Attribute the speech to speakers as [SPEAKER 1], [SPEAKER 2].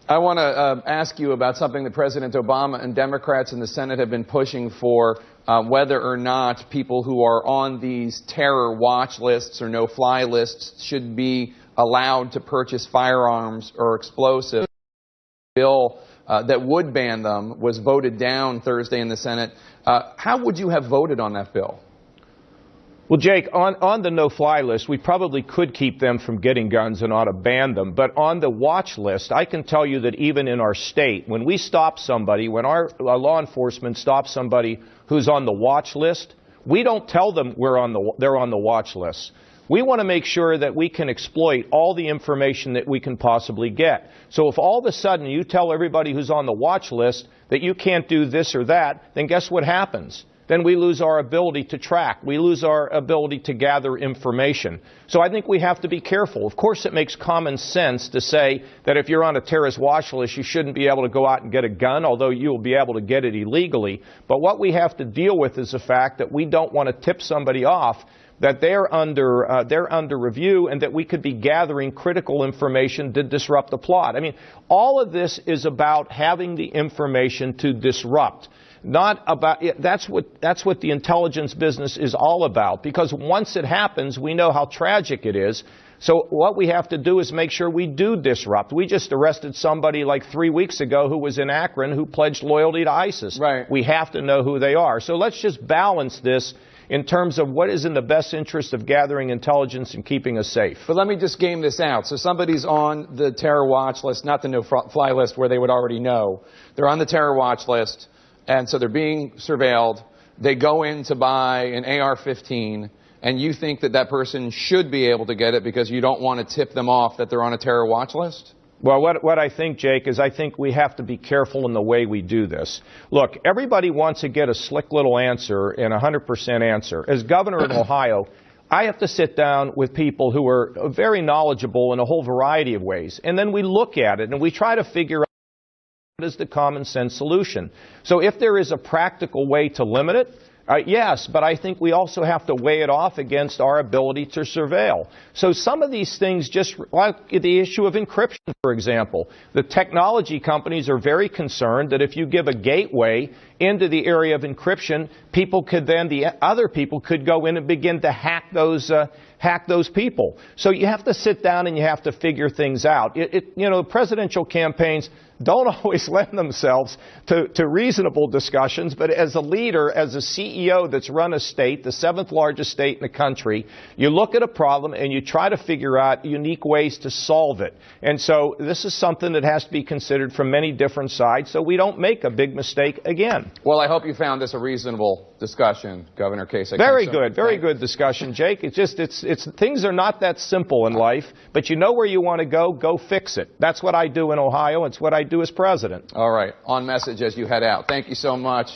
[SPEAKER 1] I want to ask you about something that President Obama and Democrats in the Senate have been pushing for, whether or not people who are on these terror watch lists or no-fly lists should be allowed to purchase firearms or explosives. The bill that would ban them was voted down Thursday in the Senate. How would you have voted on that bill?
[SPEAKER 2] Well, Jake, on the no-fly list, we probably could keep them from getting guns and ought to ban them. But on the watch list, I can tell you that even in our state, when we stop somebody, when our law enforcement stops somebody who's on the watch list, we don't tell them they're on the watch list. We want to make sure that we can exploit all the information that we can possibly get. So if all of a sudden you tell everybody who's on the watch list that you can't do this or that, then guess what happens? Then we lose our ability to track. We lose our ability to gather information. So I think we have to be careful. Of course, it makes common sense to say that if you're on a terrorist watch list, you shouldn't be able to go out and get a gun, although you will be able to get it illegally. But what we have to deal with is the fact that we don't want to tip somebody off that they're under review and that we could be gathering critical information to disrupt the plot. I mean, all of this is about having the information to disrupt. Not about that's what the intelligence business is all about, because once it happens, we know how tragic it is. So what we have to do is make sure we do disrupt. We just arrested somebody like 3 weeks ago who was in Akron who pledged loyalty to ISIS.
[SPEAKER 1] Right.
[SPEAKER 2] We have to know who they are. So let's just balance this in terms of what is in the best interest of gathering intelligence and keeping us safe.
[SPEAKER 1] But let me just game this out. So somebody's on the terror watch list, not the no-fly list where they would already know. They're on the terror watch list, and so they're being surveilled. They go in to buy an AR-15, and you think that that person should be able to get it because you don't want to tip them off that they're on a terror watch list?
[SPEAKER 2] Well, what I think, Jake, is I think we have to be careful in the way we do this. Look, everybody wants to get a slick little answer and a 100% answer. As governor in Ohio, I have to sit down with people who are very knowledgeable in a whole variety of ways. And then we look at it and we try to figure out what is the common sense solution. So if there is a practical way to limit it, yes, but I think we also have to weigh it off against our ability to surveil. So some of these things, just like the issue of encryption, for example, the technology companies are very concerned that if you give a gateway into the area of encryption, other people could go in and begin to hack those people. So you have to sit down and you have to figure things out. Presidential campaigns don't always lend themselves to reasonable discussions, but as a leader, as a CEO that's run a state, the 7th largest state in the country, you look at a problem and you try to figure out unique ways to solve it. And so this is something that has to be considered from many different sides so we don't make a big mistake again.
[SPEAKER 1] Well, I hope you found this a reasonable discussion, Governor Kasich.
[SPEAKER 2] Very good discussion, Jake. It's things are not that simple in life, but you know where you want to go fix it. That's what I do in Ohio. It's what I do as president.
[SPEAKER 1] All right. On message as you head out. Thank you so much.